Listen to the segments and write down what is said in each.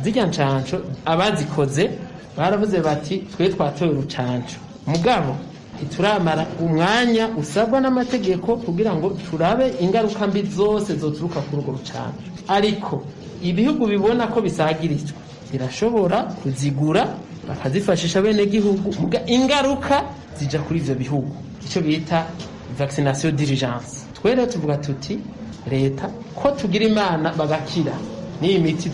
zirya ncanco abazikoze baravuze bati twe twatoye urucanco mugabo ituramara umwanya usabwa n'amategeko kugira ngo turabe ingaruka mbi zose zoturuka kuri urwo rucanco. Ariko ibihugu bibona ko bisagirizwa birashobora kuzigura bakazifashisha bene gihugu, ingaruka zija kuri ivyo bihugu, ico bita vaccination d'urgence. Twere tuvuga tuti leta ko tugira imana bagakira n'iyi miti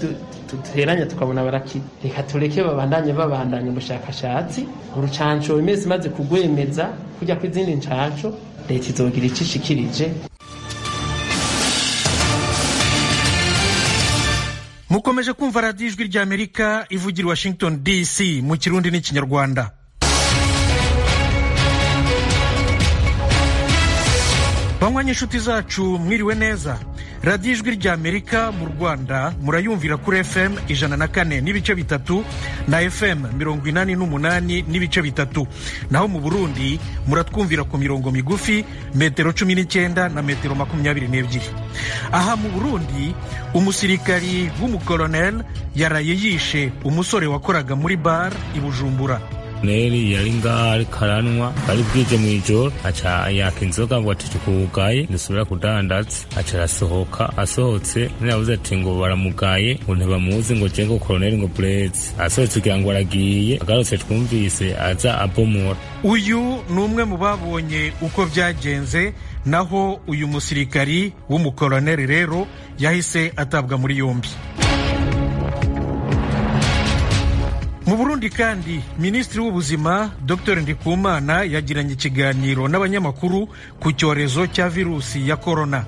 duteranya tukabona barakira, reka tureke babandanye ubushakashatsi. Urucanco imezi imaze kugwemeza kujya kw'izindi ncanco, leta izogira ico ishikirije. Mukomeje kumva radiyo ijwi ry'Amerika ivugira Washington DC mu Kirundi n'Ikinyarwanda. Banywanyi inshuti zacu mwiriwe neza. Radiyo ijwi ry'Amerika mu Rwanda murayumvira kuri FM 104 n'ibice bitatu na FM 88 n'ibice bitatu. Naho mu Burundi muratwumvira ku mirongo migufi metero 19 na metero 22. Aha mu Burundi umusirikari w'umukolonel yaraye yishe umusore wakoraga muri bar i Bujumbura. Neri yari ngaho karanwa bari bwije mu ijoro aca yaka inzoga ngo ati kugaye ndasubira kudandaza aca arasohoka. Asohotse navuze ati ngo baramugaye ngo ntibamuzi ngo je ngo colonel ngo Blaise. Asohotse kugira ngo aragiye agarutse twumvise aza abomora. Uyu ni umwe mu babonye uko byagenze, naho uyu musirikari w'umukolonel rero yahise atabwa muri yombi. Mu Burundi kandi Minisitiri w'Ubuzima Dr Ndikumana yagiranye ikiganiro n'abanyamakuru ku cyorezo cya virusi ya corona.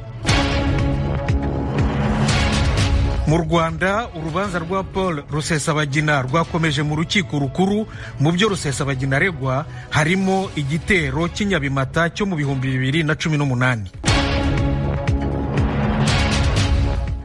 Mu Rwanda urubanza rwa Paul Rusesabagina rwakomeje mu rukiko rukuru. Mu byo Rusesabagina aregwa harimo igitero cy'inyabimata cyo mu 2018.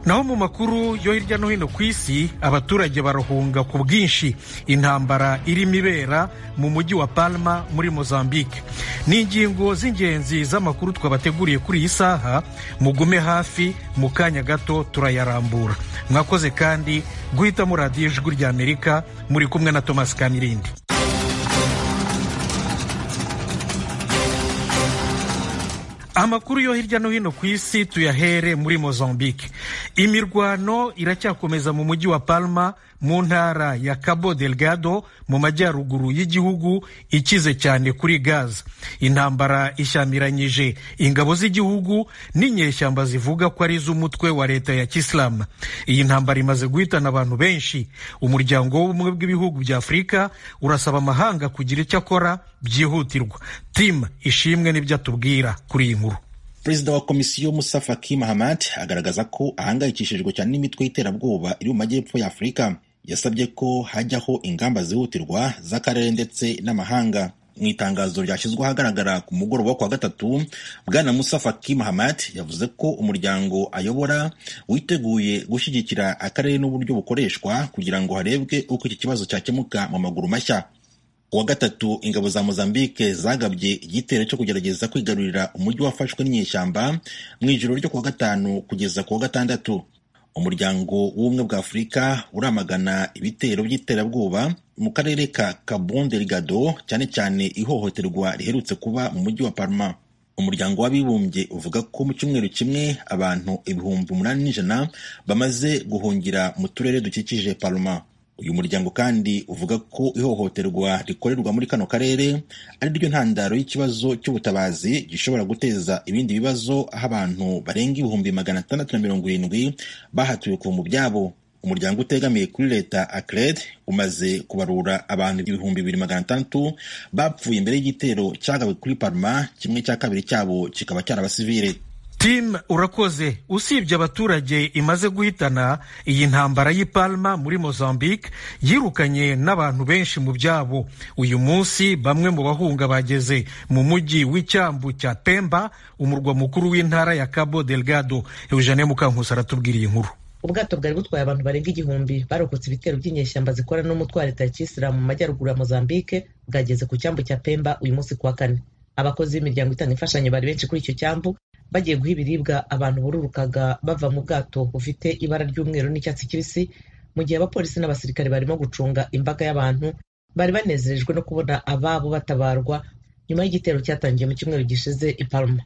Naho mu makuru yo hirya no hino ku isi, abaturage barahunga ku bwinshi intambara irimo ibera mu mujyi wa Palma muri Mozambique. Ni ingingo z'ingenzi z'amakuru twabateguriye kuri iyi saha. Mugume hafi, mu kanya gato turayarambura. Mwakoze kandi guhitamo radiyo ijwi ry'Amerika, muri kumwe na Thomas Kamirindi. Amakuru yo hirya no hino ku isi tuyahere muri Mozambique. Imirwano iracyakomeza mu mujyi wa Palma mu ntara ya Cabo Delgado mu majyaruguru y'igihugu ikize cyane kuri gaz. Intambara ishyamiranyije ingabo z'igihugu n'inyeshyamba zivuga ko ari z'umutwe wa leta ya Kisilamu. Iyi ntambara imaze guhitana abantu benshi. Umuryango w'ubumwe bw'ibihugu bya Afurika urasaba amahanga kugira icyo akora byihutirwa. Tim Ishimwe n'ibyo atubwira kuri iyi nkuru. Perezida wa Komisiyo Musa Faki Mahamat agaragaza ko ahangayikishijwe cyane n'imitwe y'iterabwoba iri mu majyepfo ya Afurika. Yasabye ko hajyaho ingamba zihutirwa z'akarere ndetse n'amahanga. Mu itangazo ryashyizwe ahagaragara ku mugoroba wa gatatu, Bwana Musa Faki Mahamat yavuze ko umuryango ayobora witeguye gushyigikira akarere n'uburyo bukoreshwa kugira ngo harebwe uko iki kibazo cyakemuka mu maguru mashya. Kuwa gatatu ingabo za Mozambique zagabye igitero cyo kugerageza kwigarurira umujyi wafashwe n'inyeshyamba mu ijoro ryo kuwa gatanu kugeza kuwa gatandatu. Umuryango w'ubumwe bwa Afurika uramagana ibitero by'iterabwoba mu karere ka Cabo Delgado, cyane cyane ihohoterwa riherutse kuba mu mujyi wa Palma. Umuryango w'abibumbye uvuga ko mu cyumweru kimwe abantu 8,100 bamaze guhungira mu turere dukikije Palma. Uyu muryango kandi uvuga ko ihohoterwa rikorerwa muri kano karere ari ryo ntandaro y'ikibazo cy'ubutabazi gishobora guteza ibindi bibazo, aho abantu barenga 670 bahatuye kuva mu byabo. Umuryango utegamiye kuri leta ACLED umaze kubarura abantu 2,600 bapfuye imbere y'igitero cyagawe kuri Palma, kimwe cya kabiri cyabo kikaba cyarabasivile. Tim urakoze. Usibye abaturage imaze guhitana, iyi ntambara y'i Palma muri Mozambique yirukanye n'abantu benshi mu byabo. Uyu munsi bamwe mu bahunga bageze mu mujyi w'icyambu cya Pemba, umurwa mukuru w'intara ya Cabo Delgado. Eugene Mukankusi aratubwira iyi nkuru. Ubwato bwari butwaye abantu barenga 1000 barokotse ibitero by'inyeshyamba zikorana n'umutwe wa leta ya Kisilamu mu majyaruguru ya Mozambique bwageze ku cyambu cya Pemba uyu munsi kuwa kane. Abakozi b'imiryango itanga imfashanyo bari benshi kuri icyo cyambu, bagiye guha ibiribwa abantu bururukaga bava mu bwato bufite ibara ry'umweru n'icyatsi kibisi mu gihe abapolisi n'abasirikare barimo gucunga imbaga y'abantu bari banezerejwe no kubona ababo batabarwa nyuma y'igitero cyatangiye mu cyumweru gishize i Palma.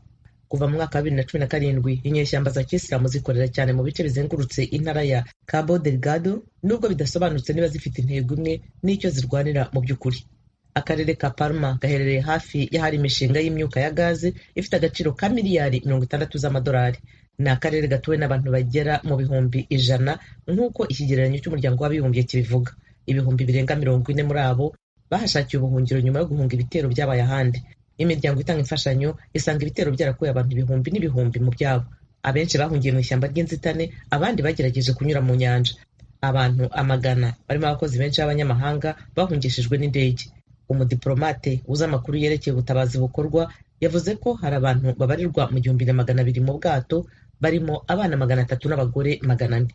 Kuva mu mwaka wa 2017 inyeshyamba za kisilamu zikorera cyane mu bice bizengurutse intara ya Cabo Delgado, nubwo bidasobanutse niba zifite intego imwe n'icyo zirwanira mu by'ukuri. Akarere ka Palma gaherereye hafi y'ahari imishinga y'imyuka ya gaze ifite agaciro ka miliyari 60 z'amadolari. Ni akarere gatuwe n'abantu bagera mu bihumbi 100 nk'uko ikigereranyo cy'umuryango w'abibumbye kibivuga. Ibihumbi birenga 40 muri abo bahashakiye ubuhungiro nyuma yo guhunga ibitero byabaye ahandi. Imiryango itanga imfashanyo isanga ibitero byarakuye abantu ibihumbi n'ibihumbi mu byabo. Abenshi bahungiye mu ishyamba ry'inzitane, abandi bagerageje kunyura mu nyanja. Abantu amagana barimo abakozi benshi b'abanyamahanga bahungishijwe n'indege. Umudiplomate uzi amakuru yerekeye ubutabazi bukorwa yavuze ko hari abantu babarirwa mu 1200 mu bwato, barimo abana 300 n'abagore 400.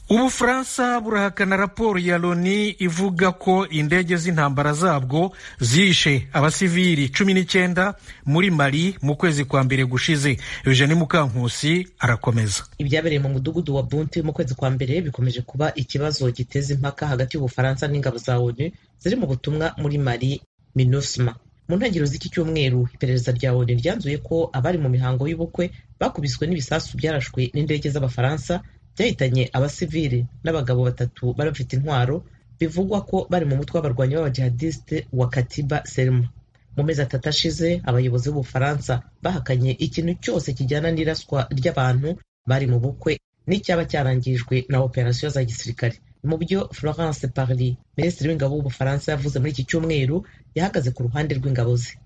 Ubufaransa burahakana raporo ya Loni ivuga ko indege z'intambara zabwo zishe abasivili 19 muri Mali mu kwezi kwa mbere gushize. Eugenie Mukankusi arakomeza. Ibyabereye mu mudugudu wa Bunti mu kwezi kwa mbere bikomeje kuba ikibazo giteza impaka hagati y'Ubufaransa n'ingabo za ONU ziri mu butumwa muri Mali, MINUSMA. Mu ntangiriro z'iki cyumweru iperereza rya ONU ryanzuye ko abari mu mihango y'ubukwe bakubiswe n'ibisasu byarashwe n'indege z'Abafaransa byahitanye abasivili n'abagabo 3 bari bafite intwaro, bivugwa ko bari mu mutwe w'abarwanyi b'abajihadiste wa Katiba Selma. Mu mezi 3 ashize abayobozi b'Ubufaransa bahakanye ikintu cyose kijyana n'iraswa ry'abantu bari mu bukwe n'icyaba cyarangijwe na operasiyo za gisirikare. Mu byo Florence Parly, minisitiri w'ingabo w'Ubufaransa, yavuze muri iki cyumweru, yahagaze ku ruhande rw'ingabo ze.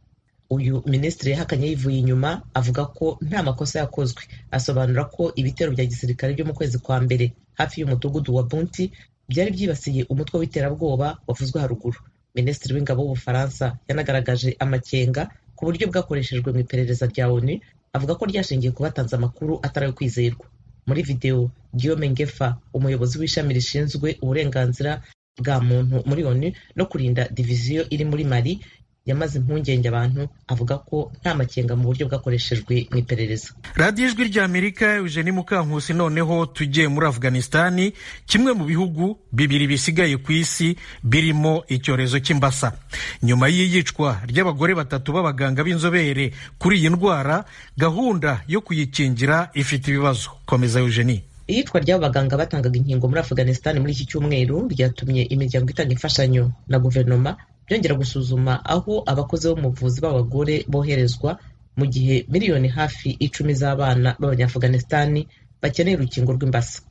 Uyu minisitiri yahakanye yivuye inyuma, avuga ko nta makosa yakozwe. Asobanura ko ibitero bya gisirikare byo mu kwezi kwa mbere hafi y'umudugudu wa Bunti byari byibasiye umutwe w'iterabwoba wavuzwe haruguru. Minisitiri w'ingabo w'Ubufaransa yanagaragaje amakenga ku buryo bwakoreshejwe mu iperereza rya ONU, avuga ko ryashingiye ku batanze amakuru atari kwizerwa. Muri video, Guillaume Ngefa, umuyobozi w'ishami rishinzwe uburenganzira bwa muntu muri ONU no kurinda diviziyo iri muri Mali, yamaze impungenge abantu, avuga ko nta makenga mu buryo bwakoreshejwe mu iperereza. Radiyo Ijwi ry'Amerika, Eugenie Mukankusi. Noneho tugiye muri Afghanistani, kimwe mu bihugu bibiri bisigaye ku isi birimo icyorezo cy'imbasa. Nyuma y'iyicwa ry'abagore 3 b'abaganga b'inzobere kuri iyi ndwara, gahunda yo kuyikingira ifite ibibazo. Komeza Eugenie. Iyicwa ry'abaganga batangaga inkingo muri Afghanistan muri iki cyumweru ryatumye imiryango itanga imfashanyo na guverinoma byongera gusuzuma aho abakozi bo mu buvuzi b'abagore boherezwa, mu gihe miliyoni hafi 10 z'abana b'Abanyafghanistani bakeneye urukingo rw'imbasa.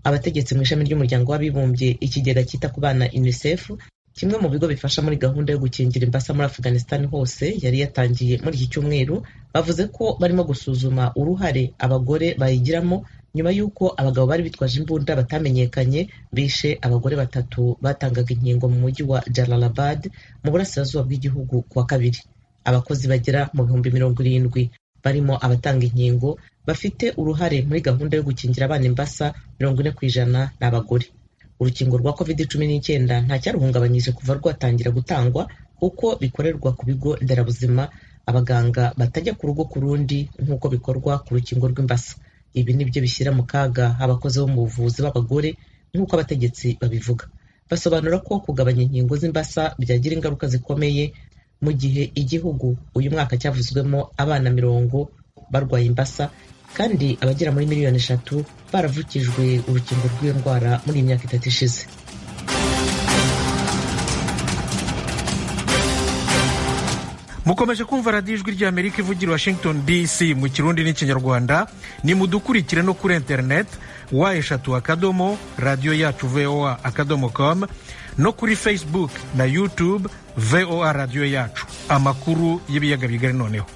Abategetsi mu ishami ry'umuryango w'abibumbye, ikigega cyita ku bana UNICEF, kimwe mu bigo bifasha muri gahunda yo gukingira imbasa muri Afghanistan hose, yari yatangiye muri iki cyumweru, bavuze ko barimo gusuzuma uruhare abagore bayigiramo nyuma y'uko abagabo bari bitwaje imbunda batamenyekanye bishe abagore 3 batangaga inkingo mu mujyi wa Jalalabad mu burasirazuba bw'igihugu kuwa kabiri. Abakozi bagera mu 70,000 barimo abatanga inkingo bafite uruhare muri gahunda yo gukingira abana imbasa 40% n'abagore. Urukingo rwa COVID-19 nta cyaruhungabanyije kuva rwatangira gutangwa, kuko bikorerwa ku bigo nderabuzima, abaganga batajya ku rugo ku rundi nk'uko bikorwa ku rukingo rw'imbasa. Ibi nibyo bishyira mu kaga abakozi bo mu buvuzi b'abagore nk'uko abategetsi babivuga. Basobanura ko kugabanya inkingo z'imbasa byagira ingaruka zikomeye, mu gihe igihugu uyu mwaka cyavuzwemo abana 40 barwaye imbasa, kandi abagera muri miliyoni 3 baravukijwe urukingo rw'iyo ndwara muri imyaka 3 ishize. Mukomeje kumva radiyo Ijwi ry'Amerika ivugira Washington DC mu Kirundi n'Ikinyarwanda. Ni mudukurikire no kuri internet wa3 radio yacu voa.com, no kuri Facebook na YouTube VOA radio yacu. Amakuru y'ibiyaga bigari noneho.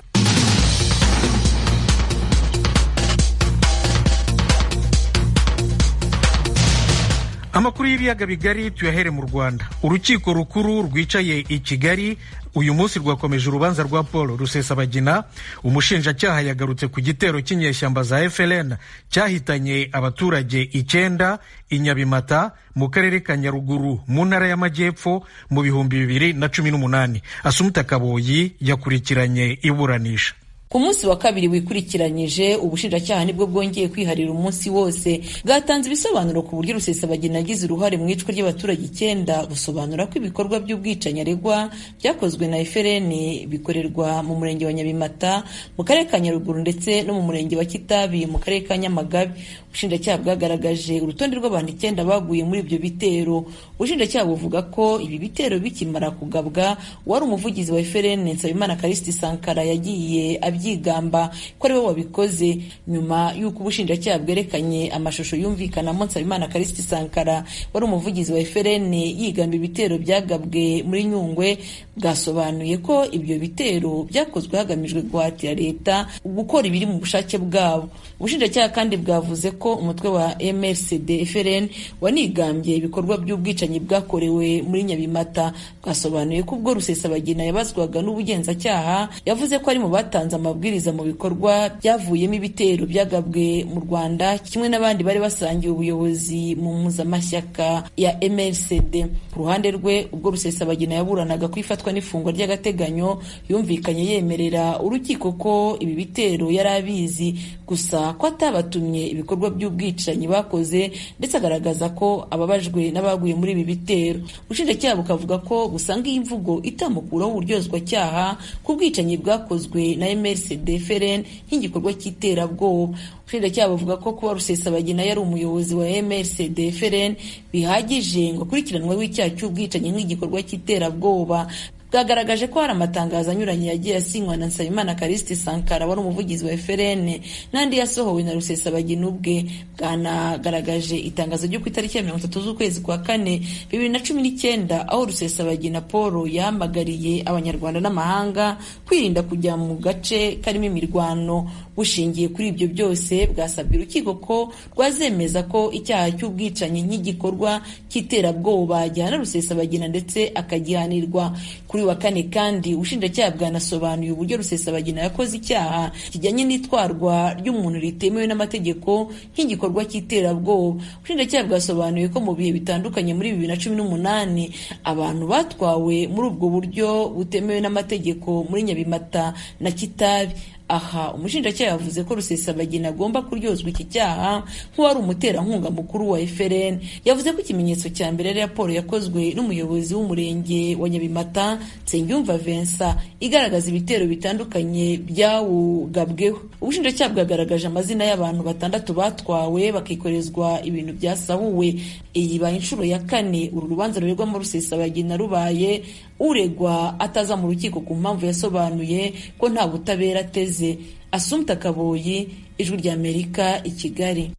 Amakuru y'ibiyaga bigari tuyahere mu Rwanda. Urukiko rukuru rwicaye i Kigali uyu munsi rwakomeje urubanza rwa Paul Rusesabagina. Umushinjacyaha yagarutse ku gitero cy'inyeshyamba za FLN cyahitanye abaturage 9 i Nyabimata mu karere ka Nyaruguru mu ntara y'Amajyepfo mu 2018. Asumta Kaboyi yakurikiranye iburanisha. ku munsi wa kabiri wikurikiranyije ubushinjacyaha nibwo bwongeye kwiharira umunsi wose bwatanze ibisobanuro ku buryo Rusesabagina yagize uruhare mu icwa ry'abaturage 9 busobanura ko ibikorwa by'ubwicanyi aregwa byakozwe na FRN bikorerwa mu murenge wa Nyabimata mu karere ka Nyaruguru ndetse no mu murenge wa Kitabi mu karere ka Nyamagabe. Ubushinjacyaha bwagaragaje urutonde rw'abantu 9 baguye muri ibyo bitero. Ubushinjacyaha buvuga ko ibi bitero bikimara kugabwa wari umuvugizi wa FRN Nsabimana Callixte Sankara yagiye abyigamba ko ari we wabikoze. Nyuma y'uko ubushinjacyaha bwerekanye amashusho yumvikanamo Nsabimana Callixte Sankara wari umuvugizi wa FRN yigamba ibitero byagabwe muri Nyungwe, bwasobanuye ko ibyo bitero byakozwe hagamijwe guhatira leta gukora ibiri mu bushake bwabo. Ubushinjacyaha kandi bwavuze ko umutwe wa MRCD FRN wanigambye ibikorwa by'ubwicanyi bwakorewe muri Nyabimata. Bwasobanuye ko ubwo Rusesabagina yabazwaga n'ubugenzacyaha yavuze ko ari mu batanze amabwiriza mu bikorwa byavuyemo ibitero byagabwe mu Rwanda, kimwe n'abandi bari basangiye ubuyobozi mu muzamashyaka ya MRCD. Ku ruhande rwe ubwo Rusesabagina yaburanaga kwifatwa n'ifungwa ry'agateganyo yumvikanye yemerera urukiko ko ibi bitero yari abizi gusa ko atabatumye ibikorwa by'ubwicanyi bakoze, ndetse agaragaza ko ababajwe n'abaguye muri ibi bitero. Ubushinjacyaha bukavuga ko busanga iyi mvugo itamukuraho uburyozwacyaha ku bwicanyi bwakozwe na MRCD FRN nk'igikorwa cy'iterabwoba. Ubushinjacyaha buvuga ko kuba Rusesabagina yari umuyobozi wa MRCD FRN bihagije ngo akurikiranweho icyaha cy'ubwicanyi nk'igikorwa cy'iterabwoba. Bwagaragaje ko hari amatangazo anyuranye yagiye asinywa na Nsabimana Callixte Sankara wari umuvugizi wa FRN n'andi yasohowe na Rusesabagina ubwe. Bwanagaragaje itangazo ryo ku itariki ya 30 z'ukwezi kwa 4 2019 aho Rusesabagina Paul yahamagariye abanyarwanda n'amahanga kwirinda kujya mu gace karimo imirwano. Bushingiye kuri ibyo byose bwasabye urukiko ko rwazemeza ko icyaha cy'ubwicanyi nk'igikorwa cy'iterabwoba gihana Rusesabagina ndetse akagihanirwa. Kuri wa 4 kandi ubushinjacyaha bwanasobanuye uburyo Rusesabagina yakoze icyaha kijyanye n'itwarwa ry'umuntu ritemewe n'amategeko nk'igikorwa cy'iterabwoba. Ubushinjacyaha bwasobanuye ko mu bihe bitandukanye muri 2018 abantu batwawe muri ubwo buryo butemewe n'amategeko muri Nyabimata na Kitabi. Aha umushinjacyaha yavuze ko Rusesabagina agomba kuryozwa iki cyaha nk'uwari umuterankunga mukuru wa FRN. Yavuze ko ikimenyetso cya mbere ari raporo yakozwe n'umuyobozi w'umurenge wa Nyabimata Nsengiyumva Vincent igaragaza ibitero bitandukanye byawugabweho. Ubushinjacyaha bwagaragaje amazina y'abantu 6 batwawe bakikorezwa ibintu byasahuwe. Iyi ba inshuro ya 4 uru rubanza ruregwamo Rusesabagina rubaye uregwa ataza mu rukiko ku mpamvu yasobanuye ko nta butabera ateze. Assumpta Kaboyi, Ijwi ry'Amerika, i Kigali.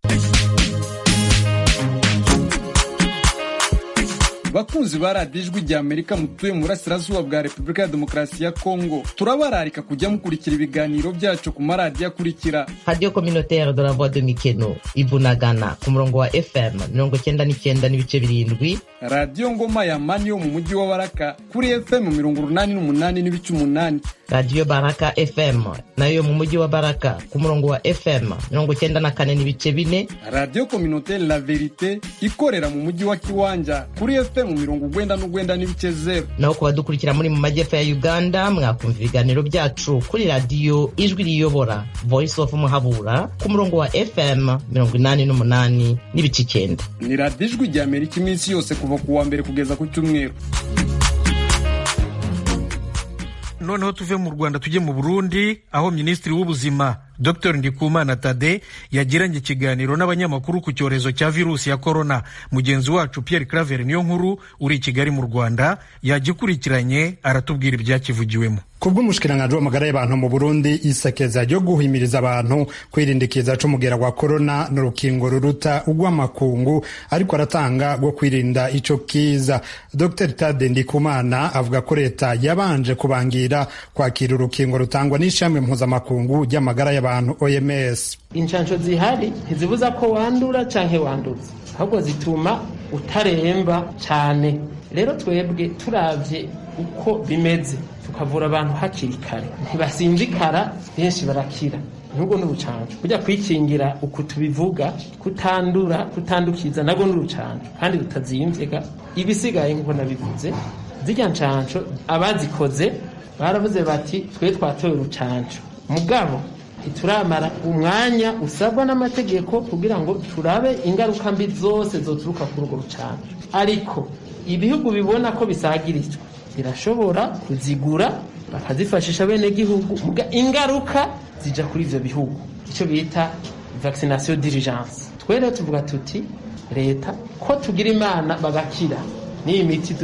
Bakunzi ba radiyo Ijwi ry'Amerika mutuye mu burasirazuba bwa Repubulika ya Demokarasi ya Kongo, turabararika kujya mukurikira ibiganiro byacu ku maradiyo akurikira: Radio Communautaire de la Voix de Mikeno Ibunagana ku murongo wa FM 99.7, Radio Ngoma ya Mani yo mu mujyi wa Baraka kuri FM 88.8, Radio Baraka FM nayo mu mujyi wa Baraka ku murongo wa FM 94.4, Radio Communautaire La Verite ikorera mu mujyi wa Kiwanja kuri FM 99.0. naho ku badukurikira muri mu majyepfo ya Uganda mwakumva ibiganiro byacu kuri Radio Ijwi riyobora Voice of Muhabura ku murongo wa FM 88.9. Ni Radio Ijwi ry'Amerika iminsi yose kuva ku wa mbere kugeza ku cyumweru. Noneho tuve mu Rwanda tujye mu Burundi, aho Minisitiri w'Ubuzima Dr Ndikumana Tade yagiranye ikiganiro n'abanyamakuru ku cyorezo cya virusi ya corona. Mugenzi wacu Pierre Claver niyo nkuru uri i Kigali mu Rwanda yagikurikiranye aratubwira ibyakivugiwemo. Kubw'umushikiranganji w'amagara y'abantu mu Burundi isekeza ryo guhimiriza abantu kwirinda ikiza c'umugera wa corona n'urukingo ruruta ugw'amakungu ariko aratanga rwo kwirinda ico kiza. Dr Tade Ndikumana avuga ko leta yabanje kubangira kwakira urukingo rutangwa n'ishami mpuzamakungu ry'amagara y'abantu OMS. Inshansho zihari ntizibuza ko wandura canke wanduza, ahubwo zituma utaremba cyane. Rero twebwe turavye uko bimeze tukavura abantu hakiri kare ntibasinzikara, benshi barakira. Nubwo n'urucanco kujya kwikingira uko tubivuga, kutandura kutandukiza nabwo n'urucanco kandi rutazimvega. Ibisigaye nkuko nabivuze, zirya ncanco abazikoze baravuze bati twe twatoye urucanco mugabo ituramara umwanya usabwa n'amategeko kugira ngo turabe ingaruka mbi zose zoturuka kuri urwo rucanco. Ariko ibihugu bibona ko bisagirijwe birashobora kuzigura bakazifashisha bene gihugu, ingaruka zija kuri ivyo bihugu, ico bita vaccination d'urgence. Twere tuvuga tuti leta ko tugira imana bagakira n'iyi miti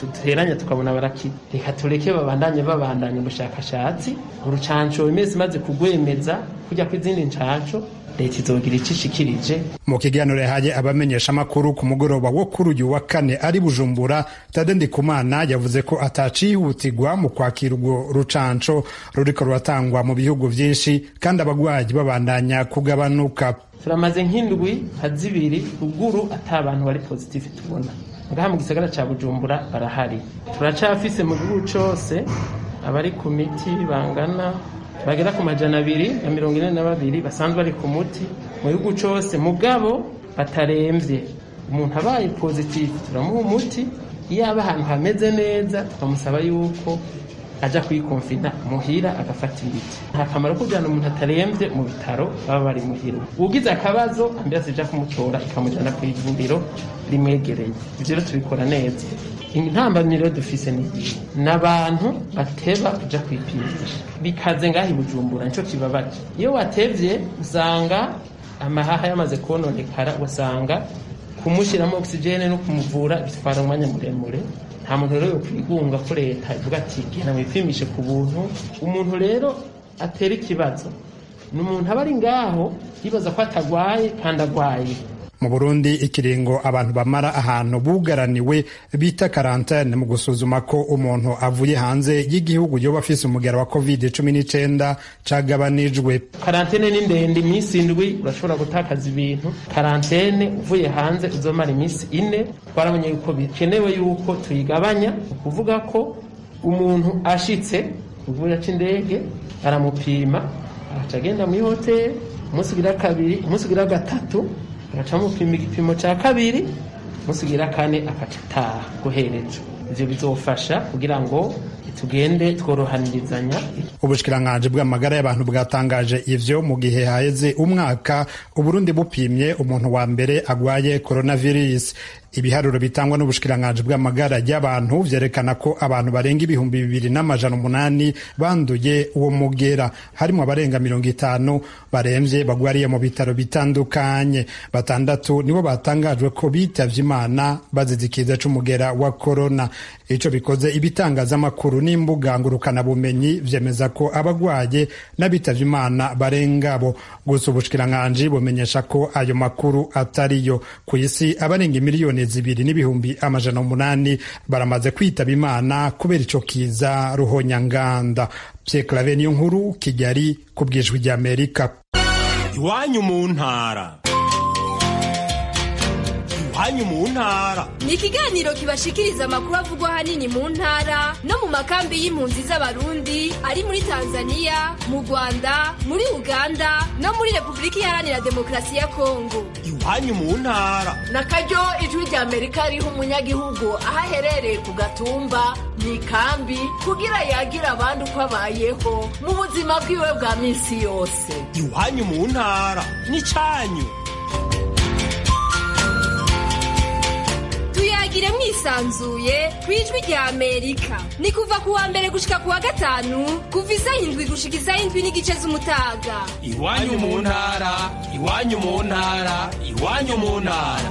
duteranya tukabona barakira, reka tureke babandanye ubushakashatsi, urucanco imezi maze kugwemeza kujya kw'izindi ncanco, leta izogira icishikirije. Mu kiganiro yahaye abamenyesha amakuru ku mugoroba wo kuri uyu wa kane ari Bujumbura, Tade Ndikumana yavuze ko atacihutirwa mu kwakira urwo rucanco ruriko ruratangwa mu bihugu vyinshi kandi abagwayi babandanya kugabanuka. Turamaze nk'indwi zibiri ruguru atabantu bari positive tubona, ngaha mu gisagara ca Bujumbura barahari. Turacafise mu gihugu cose abari ku miti bangana bagera ku 242 basanzwe bari ku muti mu gihugu cose, mugabo bataremvye. Umuntu abaye positive turamuha umuti, iyo aba ahantu hameze neza tukamusaba yuko aja kwikonfina muhira agafata imiti. Nta kamaro kujana umuntu ataremvye mu bitaro baba bari muhira. Ugize akabazo ambulance ija kumutora ikamujana ku ivuriro rimwegereye. Ivyo tubikora neza. Intambamiro dufise n'abantu bateba kuja kwipimisha, bikaze ngahi Bujumbura nico kibabaje. Iyo watevye usanga amahaha yamaze kononekara, usanga kumushiramo oxygene no kumuvura bitwara umwanya muremure. Nta muntu rero kwigunga ko leta ivuga ati genda mwipimishe ku buntu. Umuntu rero atera ikibazo n'umuntu aba ari ngaho yibaza ko atagwaye kandi agwaye. Mu Burundi ikiringo abantu bamara ahantu bugaraniwe bita quarantaine mu gusuzuma ko umuntu avuye hanze y'igihugu yoba afise umugera wa COVID-19 cagabanijwe. Quarantaine ni ndende, iminsi 7 urashobora gutakaza ibintu. Quarantaine uvuye hanze uzomara iminsi 4. Twarabonye yuko bikenewe yuko tuyigabanya, ukuvuga ko umuntu ashitse uvuye c'indege aramupima acagenda mu hotel, umunsi gira kabiri, umunsi gira gatatu agacamupima igipimo ca kabiri, musigira kane akataha guherejo. Ivyo bizofasha kugira ngo tugende tworohanirizanya. Ubushikiranganji bw'amagara y'abantu bwatangaje ivyo mu gihe haheze umwaka Uburundi bupimye umuntu wa mbere agwaye coronavirus. Ibiharuro bitangwa n'ubushikiranganji bw'amagara y'abantu vyerekana ko abantu barenga 2,800 banduye uwo mugera, harimo abarenga 50 baremvye bagwariye mu bitaro bitandukanye. 6 nibo batangajwe ko bitavye Imana bazize ikiza c'umugera wa corona. Ico bikoze ibitangazamakuru n'imbuga ngurukana bumenyi vyemeza ko abagwaye n'abitavye Imana barengabo. Gusa ubushikiranganji bumenyesha ko ayo makuru atariyo. Ku isi abarenga miliyoni 2,800 baramaze kwitaba Imana kubera ico kiza ruhonyanganda. Pierre Claver Niyonkuru, Kigali, ku bw'Ijwi ry'Amerika. Iwanyu mu ntara. Iwanyu mu ntara ni ikiganiro kibashikiriza amakuru avugwa hanini mu ntara no mu makambi y'impunzi z'Abarundi ari muri Tanzania, mu Rwanda, muri Uganda no muri Republika Iharanira Demokarasi ya Kongo. Iwanyu mu ntara nakaryo Ijwi ry'Amerika riha umunyagihugu aho aherereye ku gatumba mu ikambi kugira yagira abandi uko abayeho mu buzima bwiwe bwa minsi yose. Iwanyu mu ntara ni canyu. Tuyagire mwisanzuye kwijwi rya Amerika. Ni kuva ku wa mbere gushika ku wa gatanu kuva isaha 7 gushika isaha 7:30 z'umutaga. Iwanyu mu ntara, iwanyu mu ntara, iwanyu mu ntara.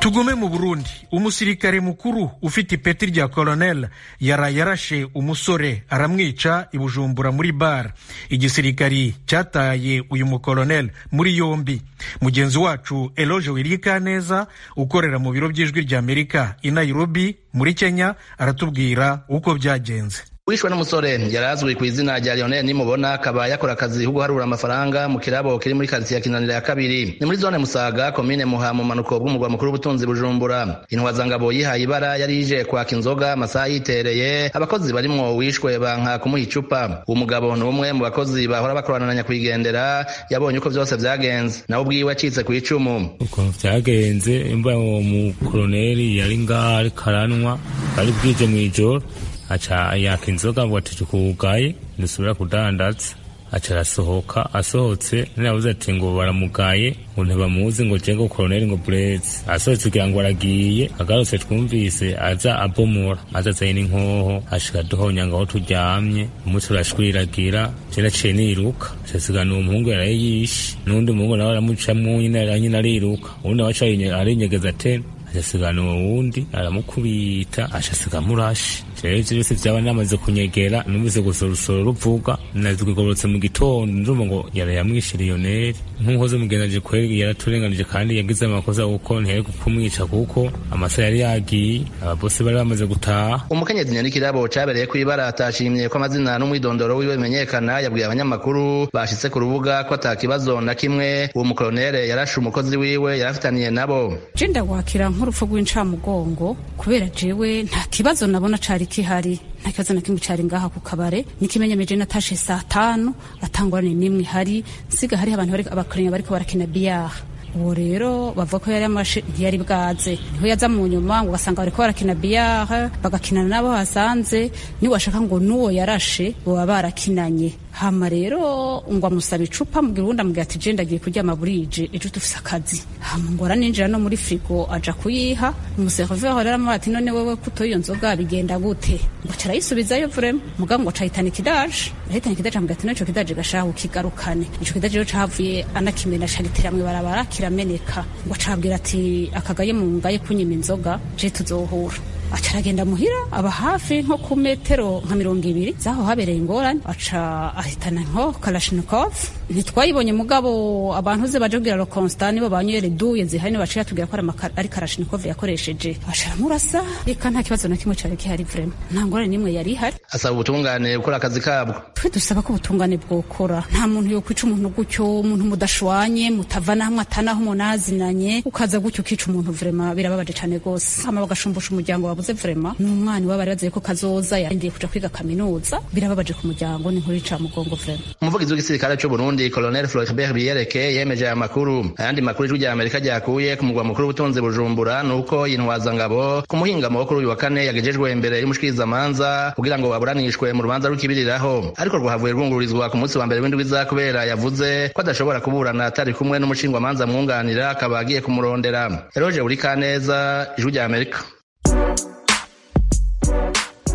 Tugume mu Burundi. Umusirikare mukuru ufite ipeti rya colonel yarashe umusore aramwica i Bujumbura muri bar. Igisirikari cyataye uyu mukolonel muri yombi. Mugenzi wacu Eloge Wirikaneza ukorera mu biro by'Ijwi ry'Amerika i Nairobi muri Kenya aratubwira uko byagenze. wishwe n'umusore yarazwi ku izina rya Lionel Nimubona akaba yakora akazi ko guharura amafaranga mu kirabo kiri muri quartier ya Kinanira ya kabiri ni muri zone Musaga commune Muha mu manuko bw'umugwa mukuru w'ubutunzi Bujumbura. Intwazangabo yihaye ibara yari ije kwaka inzoga amasaha yitereye abakozi barimwo wishwe banka kumuha icupa. Uwo mugabo ni umwe mu bakozi bahora bakorana nyakwigendera yabonye uko byose vyagenze nawe ubwiwe acitse ku icumu. Uko vyagenze imba mu koloneli yari ngari karanwa bari bwije mu ijoro aca yaka inzoga ngo atukugaye ndusubira kudandaza aca arasohoka asohotse nabuze ati ngo baramugaye ngo ntibamuzi ngo jengo koloneli ngo Blaise asohotse kugira ngo aragiye agarutse twumvise aza abomora azazaye n'inkoho ashika duhonya ngaho turyamye umutwe urashwiragira jena ciye niruka asigana uwo muhungu yarayishe n'undi muhungu nawe aramucamwo nyine ariruka uwundi nawe aca arinyegeza tena asigana uwo wundi aramukubita ashasiga murashi rero byose byaba namaze kunyegera numvise gusorosoro ruvuga nazigorotse mu gitondo ndumva ngo yarayamwishe Lionel nkuhoze mugendaje kweri yaraturenganije kandi yagize amakosa kuko ntiyari kumwica kuko amasa yari yagiye abose bari bamaze gutaha. Umukenyezi Nyandikirabo cabereye kwibara atashimye ko amazina n'umwidondoro wiwe menyekana yabwiye abanyamakuru bashitse ku rubuga ko atakibazo na kimwe uwo mukoloneli yarashe umukozi wiwe yarafitaniye nabo. Jenda wakira nk'urupfu rw'incamugongo kubera jewe nta kibazo nabona cari kihari nta kibazo na kimwe cari ngaha ku kabare nikimenyemeje natashe saa 5 atangorane nimwe hari nsiga hari abantu bari abakorenya bariko barakina biyah. Uwo rero bavuga ko yari amashe ntiyari bwaze niho yaza mu nyuma ngo basanga bariko barakina biyah bagakinana nabo hasanze ni washaka ngo nuwo yarashe bo barakinanye hama rero ngo amusaba icupa mugira ubundi amubwira ati je ndagiye kurya amaburije ejo tufise akazi hama ngo araninjira no muri frigo aja kuyiha umuserveur rero amubwira ati none wewe kuto iyo nzoga bigenda gute ngo carayisubizayo vraiment mugabo ngo cayitana ikidaje ahitana ikidaje amubwira ati none ico kidaje gashaho kigarukane ico kidaje rero cavuye anakimena shalitera mwe barabara kirameneka ngo acabwira ati akagaye mu ngaye kunyima inzoga je tuzohura aca aragenda muhira aba hafi nko ku metero nka 200 zaho habereye ingorane aca ahitana nko Kalashnikov ntitwayibonye mugabo abantu ze baje kugira Constant nibo banywere duye zihari ne baciye tugira ko ari Kalashnikov yakoresheje aca murasa reka nta kibazo na kimwe cyari kihari vraiment nta ngorane nimwe yari ihari. Asaba ubutungane gukora akazi kabwo. Twe dusaba ko ubutungane bwokora nta muntu yo kwica umuntu gutyo umuntu mudashwanye mutavana hamwe atanaho umuntu ukaza gutyo kica umuntu vraiment birababaje cyane gose hama bagashumbusha umuryango wabuze vraiment n'umwana wabari baziye ko kazoza yarindiye kuja kwiga kaminuza birababaje ku muryango ni nkuru ica mugongo vraiment. Umuvugizi w'igisirikare cyo Burundi Colonel Floribert Biyereke yemeje aya makuru ayandi makuru y'ijwi rya Amerika ryakuye ku mugwa mukuru w'ubutunzi Bujumbura nuko intwazangabo ku muhingamo wo kuri uyu wa kane yagejejwe imbere y'umushikirizamanza kugira ngo baburanishwe mu rubanza rukibiriraho ariko rwahavuye rwungururizwa ku munsi wa mbere w'indwi za kubera yavuze ko adashobora kuburana atari kumwe n'umushingwamanza mwunganira akaba agiye kumurondera. Eroje uri kaneza ijwi rya Amerika.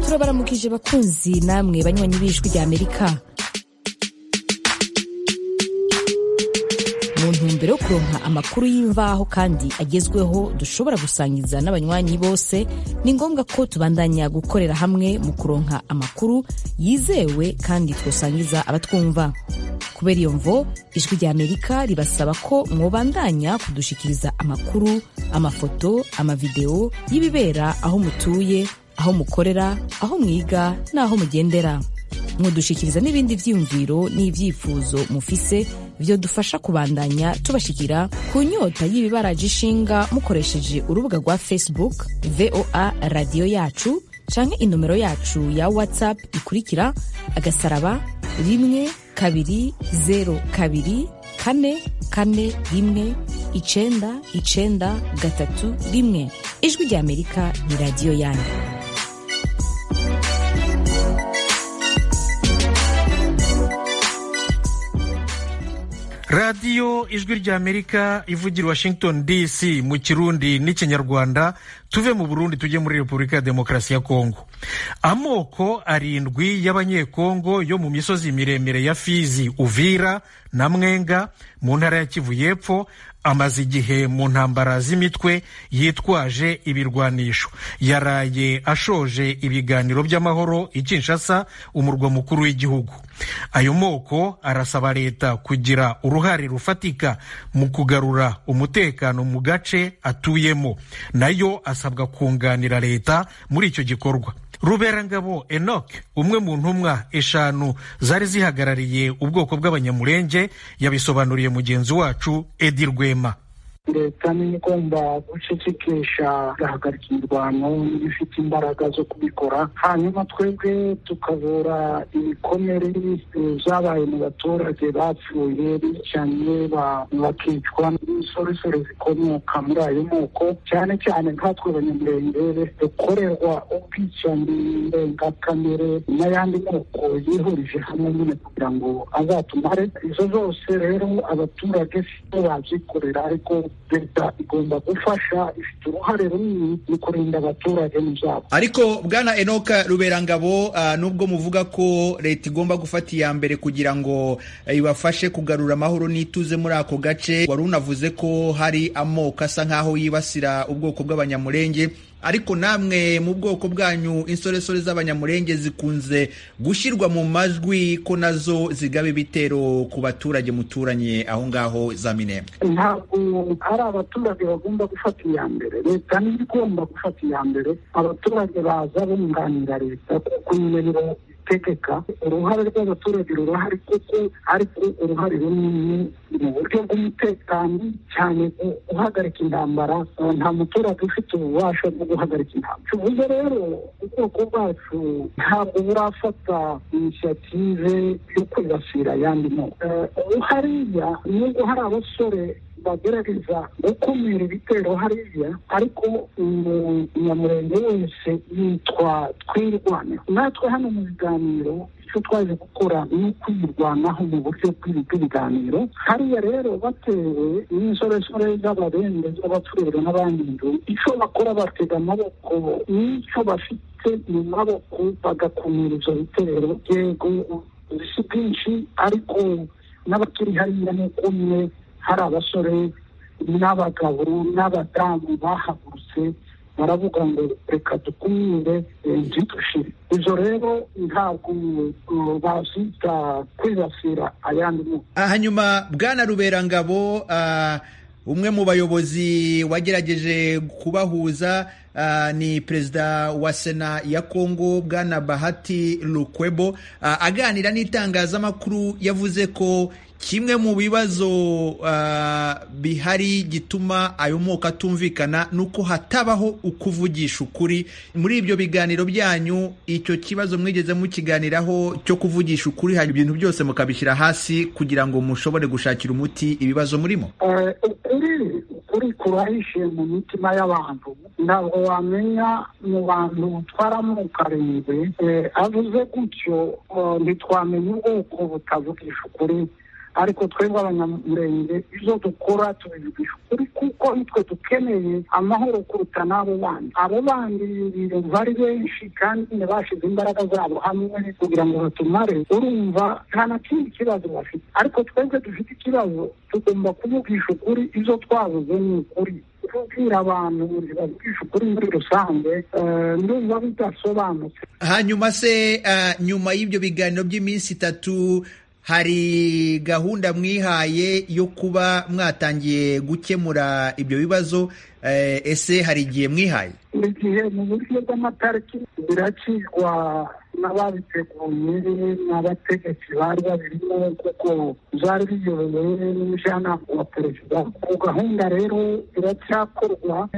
Turabaramukije bakunzi namwe banywanyi b'ijwi rya Amerika. Mu ntumbero yo kuronka amakuru y'imvaho kandi agezweho dushobora gusangiza n'abanywanyi bose ni ngombwa ko tubandanya gukorera hamwe mu kuronka amakuru yizewe kandi twosangiza abatwumva. Kubera iyo mvo ijwi rya Amerika ribasaba ko mwobandanya kudushikiriza amakuru, amafoto, amavideo y'ibibera aho mutuye, aho mukorera, aho mwiga n'aho mugendera. Mudushikiriza n'ibindi vyiyumviro n'ivyifuzo mufise vyo dufasha kubandanya tubashikira ku nyota y'ibibaraje ishinga mukoresheje urubuga rwa Facebook VOA Radio Yacu canke inomero yacu ya WhatsApp ikurikira *120244193. Ijwi rya Amerika ni radio yanyu. radiyo ijwi rya Amerika ivugira Washington DC mu Kirundi n'ikinyarwanda. Tuve mu Burundi tujye muri Repubulika ya Demokarasi ya Kongo. Amoko 7 y'abanyekongo yo mu misozi miremire ya Fizi, Uvira na Mwenga mu ntara ya Kivu y'Epfo amaze igihe mu ntambara z'imitwe yitwaje ibirwanisho. Yaraye ashoje ibiganiro by'amahoro i Kinshasa, umurwa mukuru w'igihugu. Ayo moko arasaba leta kugira uruhare rufatika mu kugarura umutekano mu gace atuyemo, nayo asabwa kunganira leta muri icyo gikorwa. Ruberangabo Enoch, umwe mu ntumwa eshanu zari zihagarariye ubwoko bw'abanyamulenge, yabisobanuriye mugenzi wacu Edi Rwema. leta ni igomba gucecekesha igahagarika imirwano ifite imbaraga zo kubikora, hanyuma twebwe tukabura ibikomere zabaye mu baturage bapfuye bicanye bakicwa n'insoresore zikomoka muri ayo moko, cyane cyane nkatwe abanyamurenge dukorerwa ubwicanyi ndengakamere n'ayandi moko yihurije hamwe nyine kugira ngo azatumare. Izo zose rero abaturage sibo bazikorera, ariko leta igomba gufasha, ifite uruhare runini mu kurinda abaturage n'izabo. Ariko bwana Enoka Ruberangabo, nubwo muvuga ko leta igomba gufata iya mbere kugira ngo ibafashe kugarura amahoro n'ituze muri ako gace, wari unavuze ko hari amoko asa nk'aho yibasira ubwoko bw'abanyamurenge, ariko namwe mu bwoko bwanyu insoresore z'abanyamurenge zikunze gushyirwa mu majwi ko nazo zigaba ibitero ku baturage muturanye aho ngaho za Minembwe. Ntabwo ari abaturage bagomba gufata iya mbere, leta niyo igomba gufata iya mbere. Abaturage baza bunganira leta kuko nyine tegeka, uruhare rw'abaturage rurahari kuko ariko uruhare runini mu buryo bw'umutekano, cyane guhagarika intambara. Nta muturage ufite ububasha bwo guhagarika intambara. Tuvuze rero ubwoko bwacu ntabwo burafata inisiyative yo kwibasira ayandi moko. Hariya nubwo hari abasore bagerageza gukumira ibitero hariya, ariko umunyamurenge wese yitwa twirwane. Natwe hano mu biganiro icyo twaje gukora ni ukwirwanaho mu buryo bw'ibiganiro. Hariya rero batewe n'insoresore z'abarende z'abapfurero n'abandi, icyo bakora batega amaboko n'icyo bafite mu maboko bagakumira ibyo bitero. Yego si bwinshi, ariko n'abakiri hariya ni kumwe, hari abasore n'abagabo n'abadamu bahagurutse baravuga ngo reka dukumire ntitushire. Izo rero ntabwo bazita kwibasira ayandi moko. Hanyuma bwana Ruberangabo, umwe mu bayobozi wagerageje kubahuza ni perezida wa Sena ya Kongo bwana Bahati Lukwebo, aganira n'itangazamakuru yavuze ko kimwe mu bibazo bihari gituma ayo moko atumvikana nuko hatabaho ukuvugisha ukuri. Muri ibyo biganiro byanyu icyo kibazo mwigeze mukiganiraho cyo kuvugisha ukuri, hari ibintu byose mukabishyira hasi kugira ngo mushobore gushakira umuti ibibazo murimo? Ukuri kurahishe mu mitima y'abantu, ntabwo wamenya mu bantu twaramoko arindwi. Avuze gutyo ntitwamenya ubwoko butavugisha ukuri, ariko twebwe abanyamurenge ibyo dukora tubivugisha ukuri kuko nitwe dukeneye amahoro kuruta n'abo bandi. Abo bandi bari benshi kandi ntibashize imbaraga zabo hamwe kugira ngo batumare. Urumva nta na kindi kibazo bafite, ariko twebwe dufite ikibazo. Tugomba kuvugisha ukuri, ibyo twabuze ni ukuri. Kubwira abantu bavugisha ukuri muri rusange ndumva bidasobanutse. Hanyuma se nyuma y'ibyo biganiro by'iminsi 3 hari gahunda mwihaye yo kuba mwatangiye gukemura ibyo bibazo? Ese hari igihe mwihaye? Igihe mu buryo bw'amatariki birakirwa n'ababiteguye n'abategetsi bari babirimo, kuko byari biyobowe n'umujyanama wa perezida. Ku gahunda rero iracyakorwa.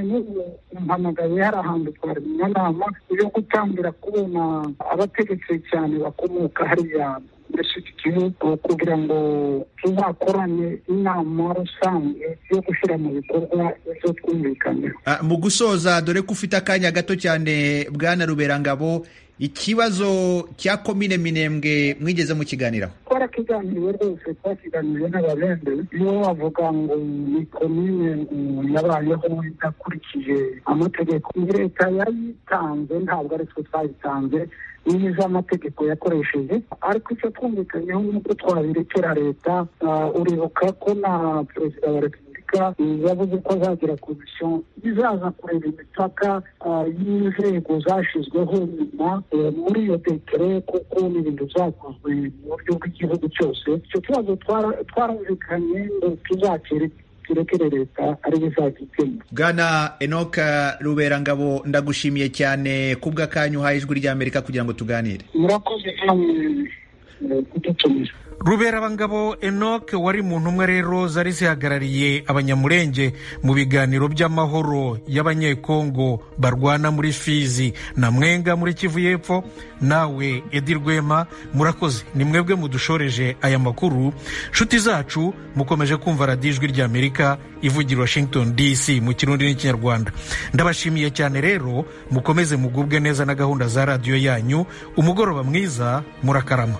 Mpamagaye hari ahantu twari mu nama yo gutangira kubona abategetsi cyane bakomoka hariya kugira ngo tuzakorane inama rusange yo gushyira mu bikorwa ibyo twumvikanyeho. Mu gusoza, dore ko ufite akanya gato cyane bwana Ruberangabo, ikibazo cya komine Minembwe mwigeze mukiganiraho? Twarakiganiriye rwose, twakiganiriye n'ababende. Iyo bavuga ngo ni komine yabayeho idakurikije amategeko, leta yayitanze, ntabwo ari twe twayitanze, nizo amategeko yakoresheje. Ariko icyo twumvikanyeho nuko twabirekera leta. Uribuka ko na perezida wa repubulika yavuze ko azagira komisiyo izaza kureba imipaka y'inzego zashyizweho nyuma muri iyo dekere, kuko ni ibintu byakozwe mu buryo bw'igihugu cyose. Icyo kibazo twarumvikanye ngo tuzakire turekere leta ariyo izagikemura. Bwana Enoch Ruberangabo, ndagushimiye cyane kubw'akanyu uhaye ijwi ry'Amerika kugira ngo tuganire. Murakoze namwe kudutumira. Ruberabangabo Enoch wari mu ntumwa rero zari zihagarariye abanyamurenge mu biganiro by'amahoro y'abanyekongo barwana muri Fizi na Mwenga muri Kivu y'Epfo. Nawe Edi Rwema, murakoze, ni mwebwe mudushoreje aya makuru. Nshuti zacu, mukomeje kumva radiyo ijwi ry'Amerika ivugira Washington DC mu Kirundi n'Ikinyarwanda. Ndabashimiye cyane rero, mukomeze mugubwe neza na gahunda za radiyo yanyu. Umugoroba mwiza, murakarama.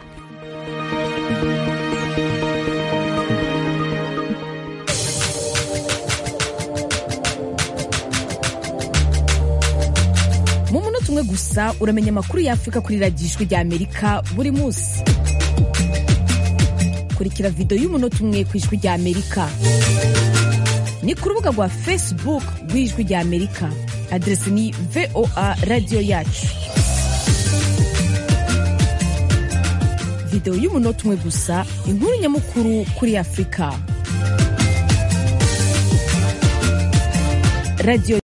Mu munota umwe gusa uramenya amakuru y'Afurika kuri radiyo ijwi ry'Amerika buri munsi. Kurikira video y'umunota umwe ku ijwi ry'Amerika ni ku rubuga rwa Facebook rw'ijwi ry'Amerika. Adresi ni VOA Radio Yacu. Video y'umunota umwe gusa, inkuru nyamukuru kuri Afurika. Radio